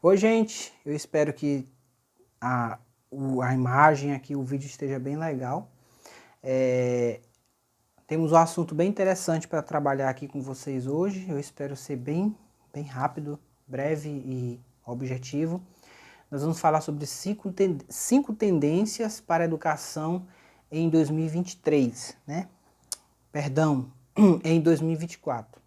Oi, gente, eu espero que a, a imagem aqui, o vídeo esteja bem legal. Temos um assunto bem interessante para trabalhar aqui com vocês hoje. Eu espero ser bem rápido, breve e objetivo. Nós vamos falar sobre cinco tendências para a educação em 2023, né? Perdão, em 2024.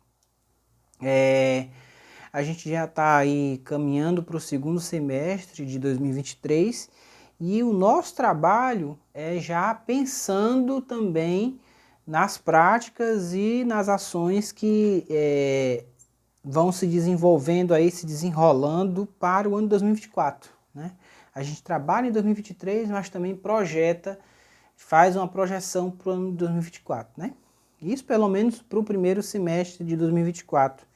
A gente já está aí caminhando para o segundo semestre de 2023 e o nosso trabalho é já pensando também nas práticas e nas ações que vão se desenvolvendo aí, se desenrolando para o ano 2024, né? A gente trabalha em 2023, mas também faz uma projeção para o ano de 2024, né? Isso pelo menos para o primeiro semestre de 2024.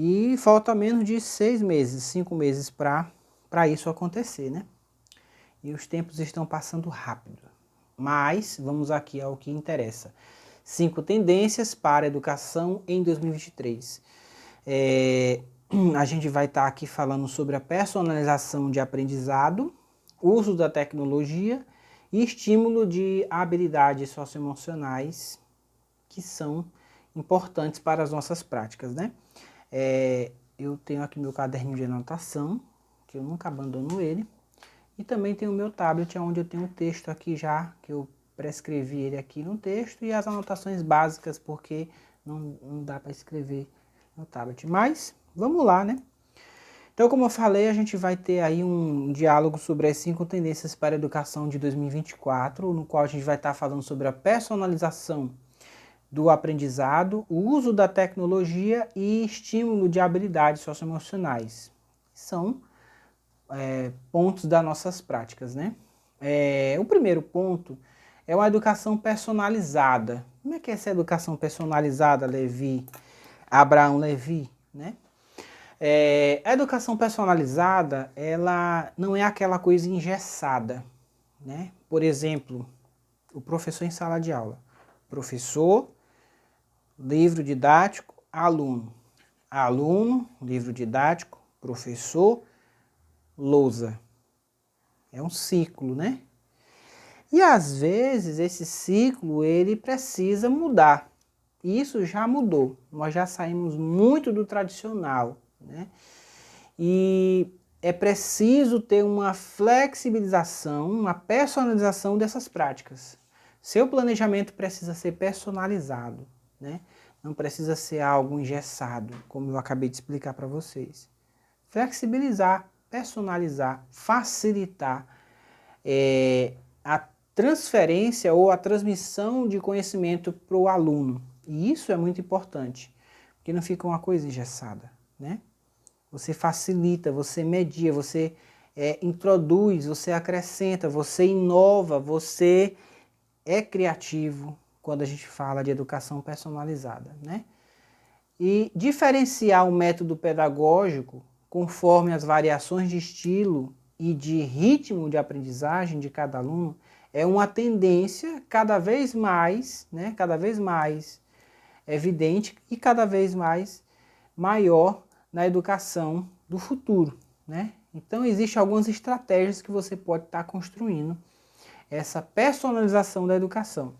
E falta menos de 6 meses, 5 meses para isso acontecer, né? E os tempos estão passando rápido. Mas vamos aqui ao que interessa. 5 tendências para a educação em 2023. A gente vai estar aqui falando sobre a personalização de aprendizado, uso da tecnologia e estímulo de habilidades socioemocionais que são importantes para as nossas práticas, né? Eu tenho aqui meu caderninho de anotação, que eu nunca abandono ele. E também tenho o meu tablet, onde eu tenho um texto aqui já, que eu prescrevi ele aqui no texto, e as anotações básicas, porque não dá para escrever no tablet. Mas, vamos lá, né? Então, como eu falei, a gente vai ter aí um diálogo sobre as 5 tendências para a educação de 2024, no qual a gente vai estar falando sobre a personalização do aprendizado, o uso da tecnologia e estímulo de habilidades socioemocionais. São pontos das nossas práticas, né? O primeiro ponto é uma educação personalizada. Como é que é essa educação personalizada, Abraão Levi, né? A educação personalizada, ela não é aquela coisa engessada, né? Por exemplo, o professor em sala de aula. Professor, livro didático, aluno. Aluno, livro didático, professor, lousa. É um ciclo, né? E às vezes esse ciclo ele precisa mudar. E isso já mudou. Nós já saímos muito do tradicional, né? E é preciso ter uma flexibilização, uma personalização dessas práticas. Seu planejamento precisa ser personalizado, né? Não precisa ser algo engessado, como eu acabei de explicar para vocês. Flexibilizar, personalizar, facilitar a transferência ou a transmissão de conhecimento para o aluno. E isso é muito importante, porque não fica uma coisa engessada, né? Você facilita, você media, você introduz, você acrescenta, você inova, você é criativo quando a gente fala de educação personalizada, né? E diferenciar o método pedagógico conforme as variações de estilo e de ritmo de aprendizagem de cada aluno é uma tendência cada vez mais, né, cada vez mais evidente e cada vez mais maior na educação do futuro, né? Então existem algumas estratégias que você pode estar construindo essa personalização da educação.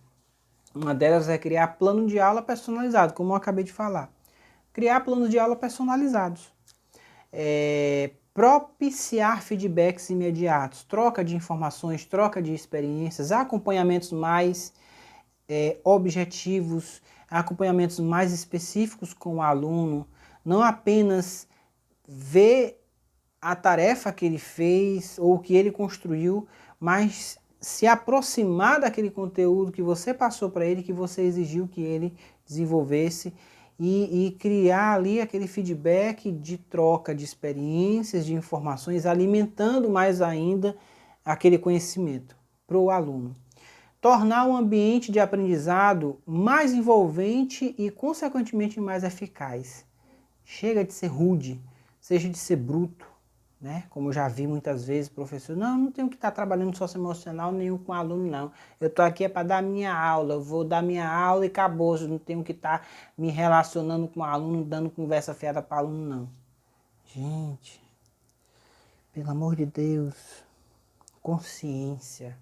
Uma delas é criar plano de aula personalizado, como eu acabei de falar. Criar planos de aula personalizados. Propiciar feedbacks imediatos, troca de informações, troca de experiências, acompanhamentos mais objetivos, acompanhamentos mais específicos com o aluno, não apenas ver a tarefa que ele fez ou que ele construiu, mas se aproximar daquele conteúdo que você passou para ele, que você exigiu que ele desenvolvesse e criar ali aquele feedback de troca de experiências, de informações, alimentando mais ainda aquele conhecimento para o aluno. Tornar o ambiente de aprendizado mais envolvente e, consequentemente, mais eficaz. Chega de ser rude, seja de ser bruto, né? Como eu já vi muitas vezes, professor, não tenho que estar trabalhando socioemocional nenhum com aluno, não. Eu estou aqui para dar minha aula, eu vou dar minha aula e acabou. Eu não tenho que estar me relacionando com o aluno, dando conversa fiada para o aluno, não. Gente, Pelo amor de Deus, consciência.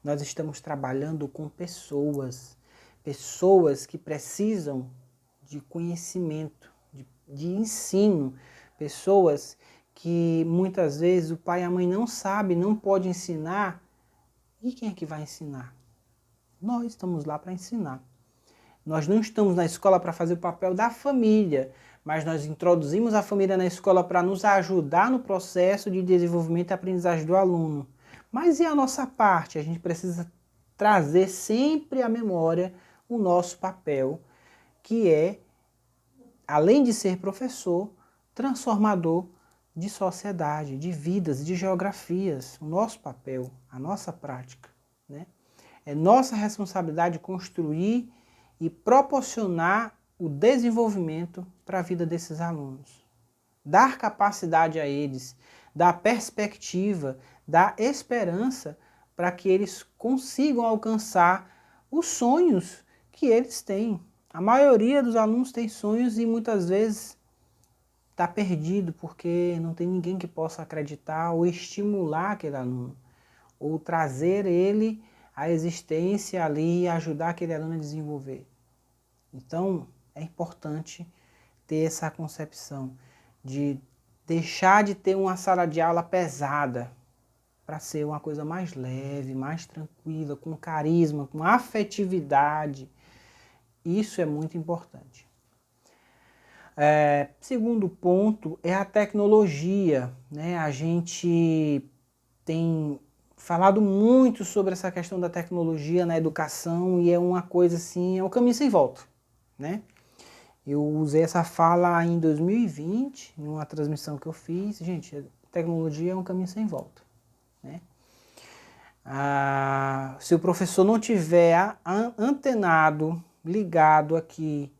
Nós estamos trabalhando com pessoas, pessoas que precisam de conhecimento, de ensino, pessoas que muitas vezes o pai e a mãe não sabem, não pode ensinar. E quem é que vai ensinar? Nós estamos lá para ensinar. Nós não estamos na escola para fazer o papel da família, mas nós introduzimos a família na escola para nos ajudar no processo de desenvolvimento e aprendizagem do aluno. Mas e a nossa parte? A gente precisa trazer sempre à memória o nosso papel, que é, além de ser professor, transformador de sociedade, de vidas, de geografias. O nosso papel, a nossa prática, né? É nossa responsabilidade construir e proporcionar o desenvolvimento para a vida desses alunos. Dar capacidade a eles, dar perspectiva, dar esperança para que eles consigam alcançar os sonhos que eles têm. A maioria dos alunos tem sonhos e muitas vezes está perdido porque não tem ninguém que possa acreditar ou estimular aquele aluno, ou trazer ele à existência ali e ajudar aquele aluno a desenvolver. Então, é importante ter essa concepção de deixar de ter uma sala de aula pesada para ser uma coisa mais leve, mais tranquila, com carisma, com afetividade. Isso é muito importante. Segundo ponto é a tecnologia, né? A gente tem falado muito sobre essa questão da tecnologia na educação e é uma coisa assim, é um caminho sem volta, né? Eu usei essa fala em 2020, em uma transmissão que eu fiz. Gente, a tecnologia é um caminho sem volta, né? Se o professor não tiver antenado, ligado aqui,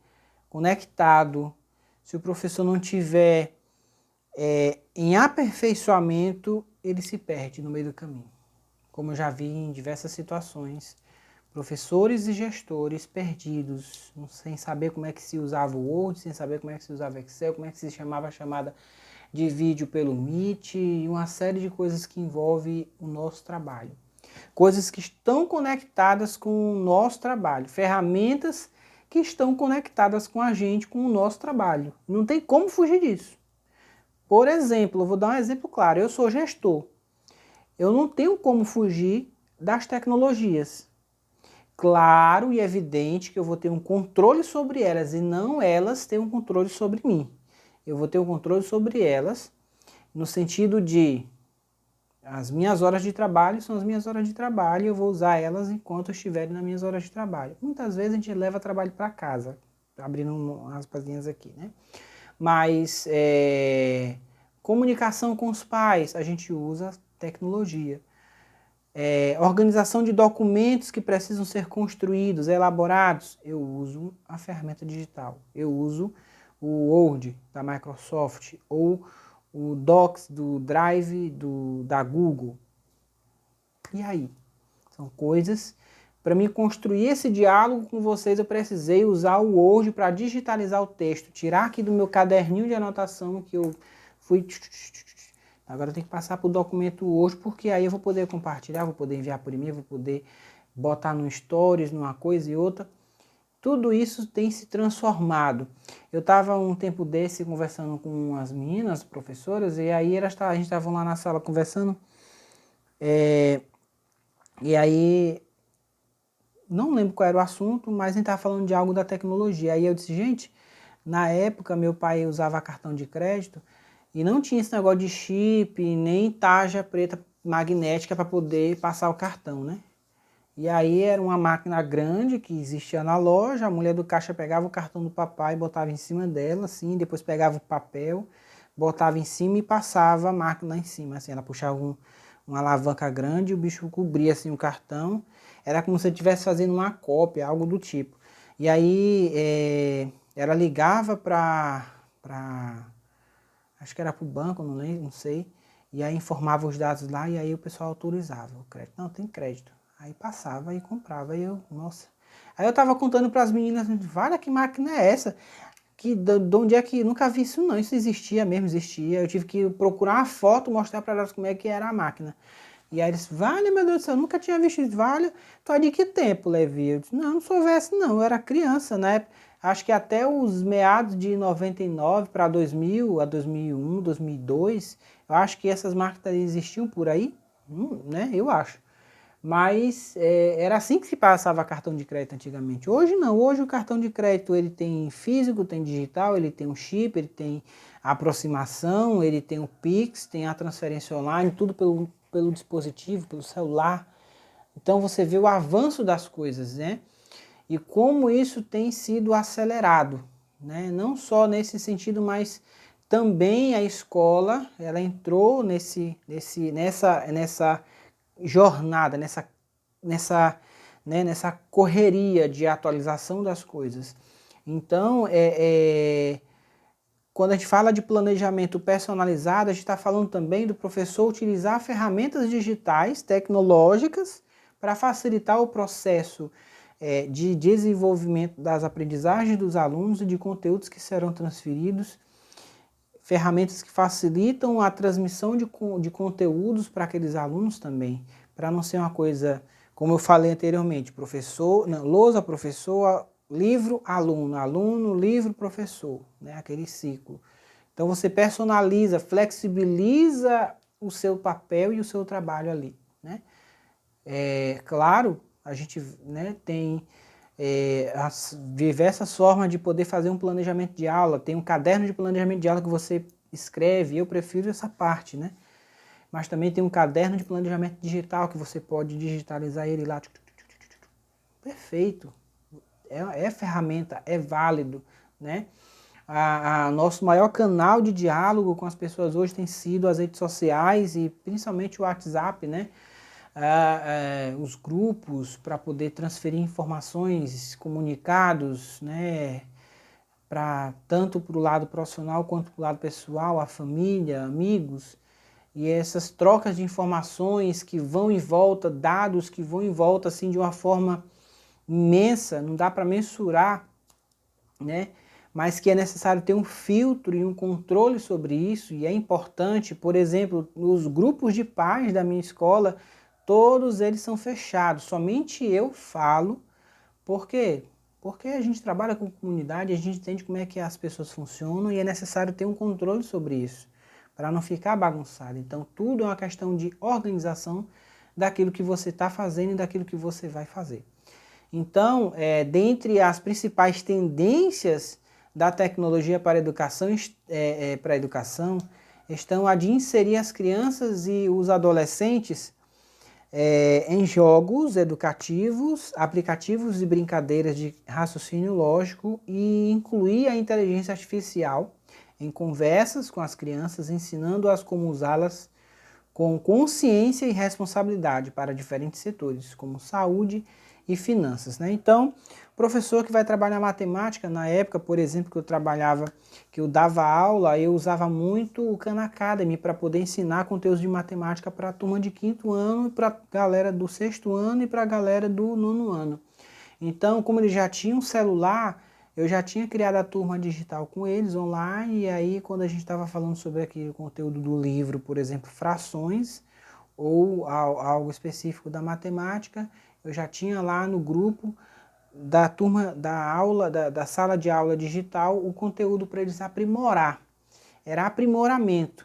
conectado, se o professor não tiver em aperfeiçoamento, ele se perde no meio do caminho. Como eu já vi em diversas situações, professores e gestores perdidos, sem saber como é que se usava o Word, sem saber como é que se usava Excel, como é que se chamava a chamada de vídeo pelo Meet e uma série de coisas que envolvem o nosso trabalho. Coisas que estão conectadas com o nosso trabalho, ferramentas que estão conectadas com a gente, com o nosso trabalho. Não tem como fugir disso. Por exemplo, eu vou dar um exemplo claro, eu sou gestor. Eu não tenho como fugir das tecnologias. Claro e evidente que eu vou ter um controle sobre elas e não elas ter um controle sobre mim. Eu vou ter um controle sobre elas no sentido de as minhas horas de trabalho são as minhas horas de trabalho e eu vou usar elas enquanto eu estiver nas minhas horas de trabalho. Muitas vezes a gente leva trabalho para casa, abrindo umas aspasinhas aqui, né? Mas comunicação com os pais, a gente usa tecnologia. Organização de documentos que precisam ser construídos, elaborados, eu uso a ferramenta digital. Eu uso o Word da Microsoft ou o Docs do Drive da Google. E aí? São coisas... Para mim construir esse diálogo com vocês, eu precisei usar o Word para digitalizar o texto, tirar aqui do meu caderninho de anotação que eu fui... Agora eu tenho que passar para o documento Word, porque aí eu vou poder compartilhar, vou poder enviar por e-mail, vou poder botar no Stories, numa coisa e outra. Tudo isso tem se transformado. Eu estava um tempo desse conversando com as meninas, professoras, e aí a gente estava lá na sala conversando, e aí... Não lembro qual era o assunto, mas a gente estava falando de algo da tecnologia. Aí eu disse, gente, na época meu pai usava cartão de crédito e não tinha esse negócio de chip, nem tarja preta magnética para poder passar o cartão, né? E aí era uma máquina grande que existia na loja, a mulher do caixa pegava o cartão do papai, botava em cima dela, assim, depois pegava o papel, botava em cima e passava a máquina lá em cima, assim, ela puxava uma alavanca grande, o bicho cobria assim o cartão, era como se ele estivesse fazendo uma cópia, algo do tipo. E aí ela ligava acho que era para o banco, não lembro, não sei, e aí informava os dados lá e aí o pessoal autorizava o crédito. Não, tem crédito. Aí passava e comprava, aí eu, nossa. Aí eu tava contando para as meninas, olha que máquina é essa? de onde é que, nunca vi isso não, isso existia mesmo, existia, eu tive que procurar uma foto, mostrar para elas como é que era a máquina. E aí eles, vale, meu Deus do céu, eu nunca tinha visto isso, vale, tu é de que tempo, Levi? Eu disse, não, não sou velho não, eu era criança, né? Acho que até os meados de 99 para 2000, a 2001, 2002, eu acho que essas máquinas existiam por aí, né? Eu acho. Mas era assim que se passava cartão de crédito antigamente. Hoje não, hoje o cartão de crédito ele tem físico, tem digital, ele tem um chip, ele tem a aproximação, ele tem o Pix, tem a transferência online, tudo pelo dispositivo, pelo celular. Então você vê o avanço das coisas, né? E como isso tem sido acelerado, né? Não só nesse sentido, mas também a escola, ela entrou nessa jornada, nessa correria de atualização das coisas. Então, quando a gente fala de planejamento personalizado, a gente está falando também do professor utilizar ferramentas digitais, tecnológicas, para facilitar o processo de desenvolvimento das aprendizagens dos alunos e de conteúdos que serão transferidos, ferramentas que facilitam a transmissão de conteúdos para aqueles alunos também, para não ser uma coisa, como eu falei anteriormente, professor, não, lousa, professor, livro, aluno, aluno, livro, professor, né? Aquele ciclo. Então você personaliza, flexibiliza o seu papel e o seu trabalho ali, né? Claro, a gente, né, tem as diversas formas de poder fazer um planejamento de aula. Tem um caderno de planejamento de aula que você escreve, eu prefiro essa parte, né? Mas também tem um caderno de planejamento digital que você pode digitalizar ele lá. Perfeito. É ferramenta, é válido, né? Nosso maior canal de diálogo com as pessoas hoje tem sido as redes sociais e principalmente o WhatsApp, né? Os grupos para poder transferir informações, comunicados, né? Tanto para o lado profissional quanto para o lado pessoal, a família, amigos. E essas trocas de informações que vão em volta, dados que vão em volta assim de uma forma imensa, não dá para mensurar, né? Mas que é necessário ter um filtro e um controle sobre isso, e é importante, por exemplo, nos grupos de pais da minha escola, todos eles são fechados, somente eu falo, por quê? Porque a gente trabalha com comunidade, a gente entende como é que as pessoas funcionam e é necessário ter um controle sobre isso, para não ficar bagunçado. Então tudo é uma questão de organização daquilo que você está fazendo e daquilo que você vai fazer. Então, dentre as principais tendências da tecnologia para a educação, estão a de inserir as crianças e os adolescentes em jogos educativos, aplicativos e brincadeiras de raciocínio lógico e incluir a inteligência artificial em conversas com as crianças, ensinando-as como usá-las com consciência e responsabilidade para diferentes setores, como saúde e finanças, né? Então, professor que vai trabalhar matemática, na época, por exemplo, que eu dava aula, eu usava muito o Khan Academy para poder ensinar conteúdos de matemática para a turma de 5º ano, para a galera do 6º ano e para a galera do 9º ano. Então, como ele já tinha um celular, eu já tinha criado a turma digital com eles online, e aí quando a gente estava falando sobre aquele conteúdo do livro, por exemplo, frações, ou algo específico da matemática, eu já tinha lá no grupo da turma da aula, da sala de aula digital, o conteúdo para eles aprimorar. Era aprimoramento.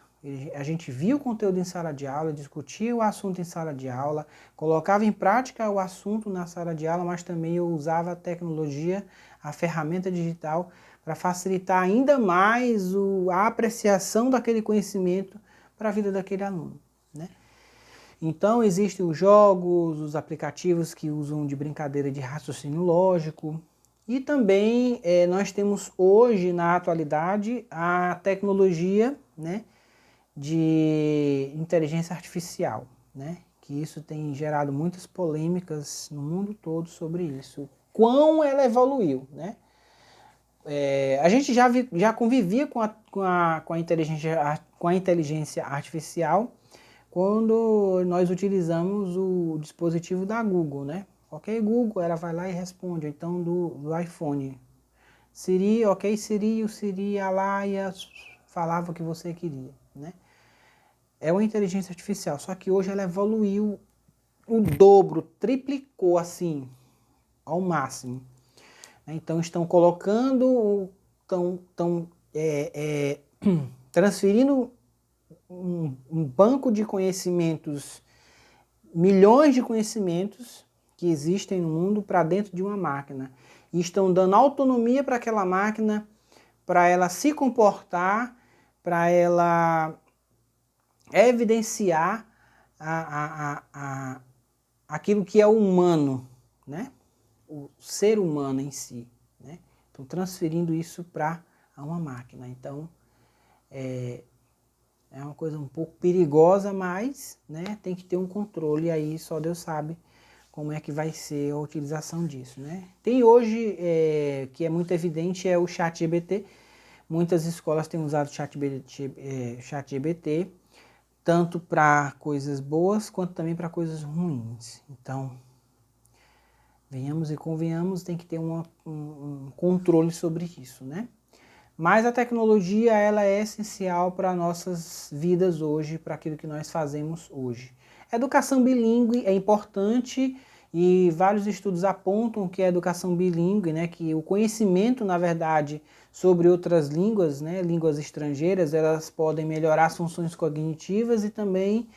A gente via o conteúdo em sala de aula, discutia o assunto em sala de aula, colocava em prática o assunto na sala de aula, mas também eu usava a tecnologia, a ferramenta digital, para facilitar ainda mais a apreciação daquele conhecimento para a vida daquele aluno, né? Então existem os jogos, os aplicativos que usam de brincadeira de raciocínio lógico, e também nós temos hoje, na atualidade, a tecnologia, né, de inteligência artificial, né, que isso tem gerado muitas polêmicas no mundo todo sobre isso. Quão ela evoluiu, né? A gente já convivia com a inteligência artificial quando nós utilizamos o dispositivo da Google, né? Ok, Google, ela vai lá e responde, então do iPhone. Siri, ok, Siri, o Siri ia lá e falava o que você queria, né? É uma inteligência artificial, só que hoje ela evoluiu o dobro, triplicou assim, ao máximo. Então estão colocando, estão transferindo um banco de conhecimentos, milhões de conhecimentos que existem no mundo para dentro de uma máquina. E estão dando autonomia para aquela máquina, para ela se comportar, para ela evidenciar aquilo que é humano, né? O ser humano em si, né? Então transferindo isso para uma máquina. Então é uma coisa um pouco perigosa, mas, né, tem que ter um controle, e aí só Deus sabe como é que vai ser a utilização disso, né? Tem hoje, que é muito evidente, é o ChatGPT. Muitas escolas têm usado o ChatGPT, tanto para coisas boas quanto também para coisas ruins. Então, venhamos e convenhamos, tem que ter um controle sobre isso, né? Mas a tecnologia, ela é essencial para nossas vidas hoje, para aquilo que nós fazemos hoje. Educação bilíngue é importante e vários estudos apontam que a educação bilíngue, né, que o conhecimento, na verdade, sobre outras línguas, né, línguas estrangeiras, elas podem melhorar as funções cognitivas e também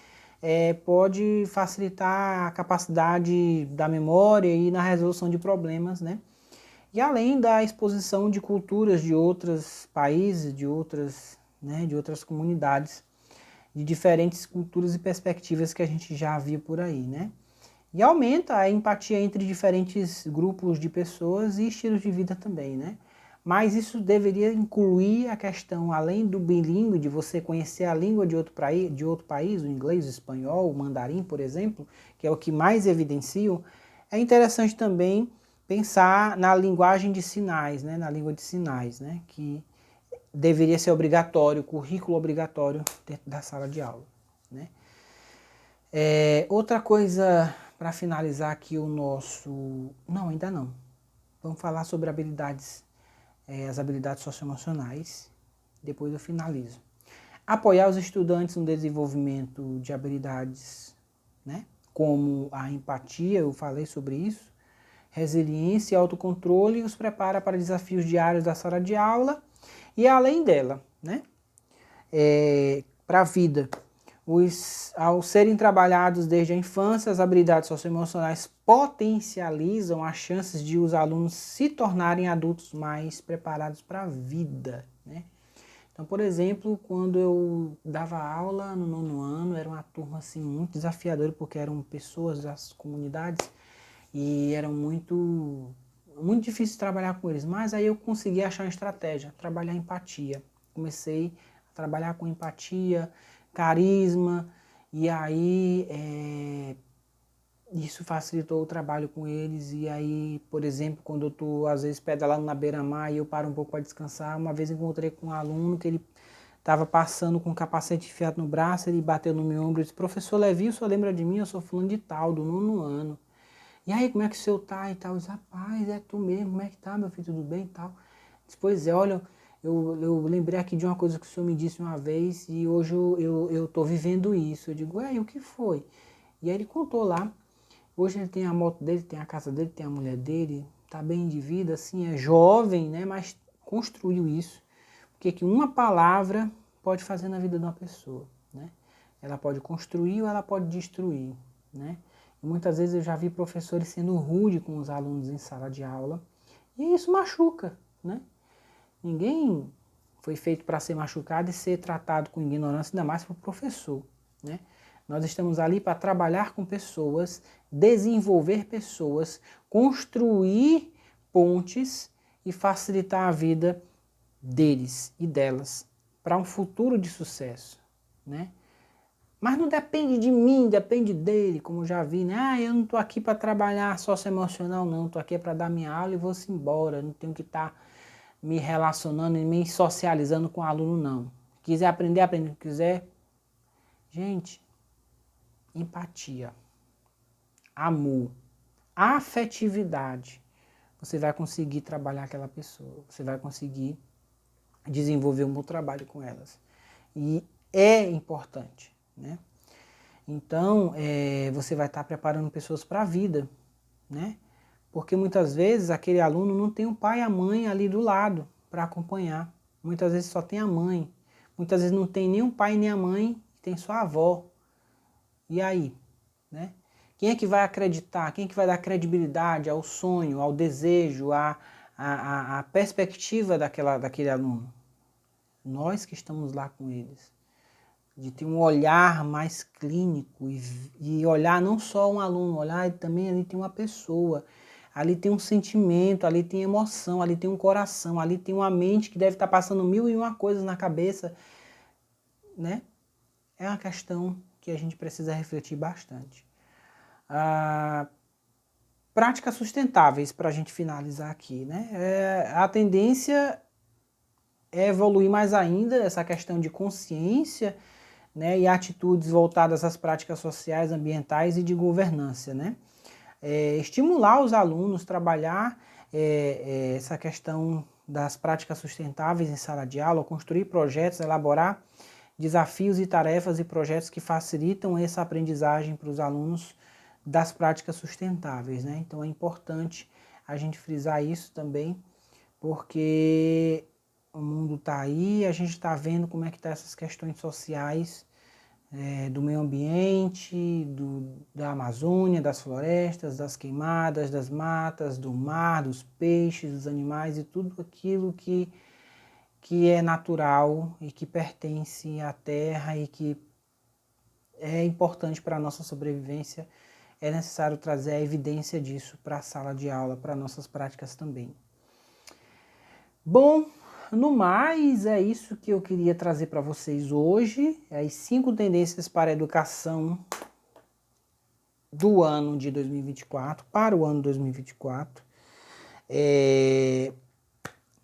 pode facilitar a capacidade da memória e na resolução de problemas, né? E além da exposição de culturas de outros países, né, de outras comunidades, de diferentes culturas e perspectivas que a gente já viu por aí, né? E aumenta a empatia entre diferentes grupos de pessoas e estilos de vida também, né? Mas isso deveria incluir a questão, além do bilíngue, de você conhecer a língua de outro país, o inglês, o espanhol, o mandarim, por exemplo, que é o que mais evidenciam. É interessante também pensar na linguagem de sinais, né? Na língua de sinais, né? Que deveria ser obrigatório, currículo obrigatório dentro da sala de aula, né? Outra coisa para finalizar aqui o nosso... Não, ainda não. Vamos falar sobre habilidades, as habilidades socioemocionais. Depois eu finalizo. Apoiar os estudantes no desenvolvimento de habilidades, né? Como a empatia, eu falei sobre isso. Resiliência e autocontrole, os prepara para desafios diários da sala de aula e além dela, né? Para a vida. Ao serem trabalhados desde a infância, as habilidades socioemocionais potencializam as chances de os alunos se tornarem adultos mais preparados para a vida, né? Então, por exemplo, quando eu dava aula no 9º ano, era uma turma assim, muito desafiadora, porque eram pessoas das comunidades e era muito difícil trabalhar com eles. Mas aí eu consegui achar uma estratégia, trabalhar empatia. Comecei a trabalhar com empatia, carisma, e aí isso facilitou o trabalho com eles. E aí, por exemplo, quando eu estou às vezes pedalando na beira-mar e eu paro um pouco para descansar, uma vez encontrei com um aluno que ele estava passando com um capacete enfiado no braço, ele bateu no meu ombro e disse: professor Levi, o senhor lembra de mim? Eu sou fulano de tal, do 9º ano. E aí, como é que o senhor tá e tal? Eu disse: rapaz, é tu mesmo, como é que tá, meu filho, tudo bem e tal? Depois, olha, eu lembrei aqui de uma coisa que o senhor me disse uma vez e hoje eu tô vivendo isso. Eu digo: o que foi? E aí ele contou lá. Hoje ele tem a moto dele, tem a casa dele, tem a mulher dele, tá bem de vida, assim, é jovem, né? Mas construiu isso. Porque que uma palavra pode fazer na vida de uma pessoa, né? Ela pode construir ou ela pode destruir, né? E muitas vezes eu já vi professores sendo rude com os alunos em sala de aula e isso machuca, né? Ninguém foi feito para ser machucado e ser tratado com ignorância, ainda mais para o professor, né? Nós estamos ali para trabalhar com pessoas, desenvolver pessoas, construir pontes e facilitar a vida deles e delas para um futuro de sucesso, né? Mas não depende de mim, depende dele, como já vi, né? Eu não estou aqui para trabalhar socioemocional, não. Estou aqui para dar minha aula e vou-se embora. Não tenho que estar me relacionando e me socializando com o aluno, não. Quiser aprender, aprende. Não quiser... Gente, empatia, amor, afetividade. você vai conseguir trabalhar aquela pessoa, você vai conseguir desenvolver um bom trabalho com elas. E é importante, né? Então, você vai estar preparando pessoas para a vida, né? Porque muitas vezes aquele aluno não tem o pai e a mãe ali do lado para acompanhar. Muitas vezes só tem a mãe. Muitas vezes não tem nem o pai nem a mãe, tem só a avó. E aí, né? Quem é que vai acreditar? Quem é que vai dar credibilidade ao sonho, ao desejo, à perspectiva daquele aluno? Nós que estamos lá com eles. De ter um olhar mais clínico e olhar não só um aluno, olhar também ali tem uma pessoa, ali tem um sentimento, ali tem emoção, ali tem um coração, ali tem uma mente que deve estar passando 1001 coisas na cabeça, né? É uma questão que a gente precisa refletir bastante. Práticas sustentáveis, para a gente finalizar aqui, né? A tendência é evoluir mais ainda essa questão de consciência, né, e atitudes voltadas às práticas sociais, ambientais e de governança, né? Estimular os alunos a trabalhar essa questão das práticas sustentáveis em sala de aula, construir projetos, elaborar desafios e tarefas e projetos que facilitam essa aprendizagem para os alunos das práticas sustentáveis, né? Então é importante a gente frisar isso também, porque o mundo está aí, a gente está vendo como é que estão essas questões sociais do meio ambiente, da Amazônia, das florestas, das queimadas, das matas, do mar, dos peixes, dos animais e tudo aquilo que é natural e que pertence à terra e que é importante para a nossa sobrevivência. É necessário trazer a evidência disso para a sala de aula, para nossas práticas também. Bom, no mais, é isso que eu queria trazer para vocês hoje. As 5 tendências para a educação do ano de 2024, para o ano 2024.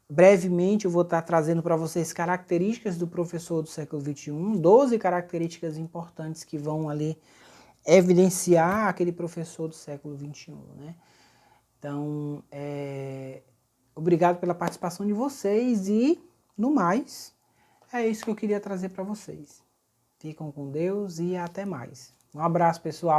Brevemente eu vou estar trazendo para vocês características do professor do século XXI, 12 características importantes que vão ali evidenciar aquele professor do século XXI, né? Então, obrigado pela participação de vocês e, no mais, é isso que eu queria trazer para vocês. Ficam com Deus e até mais. Um abraço, pessoal.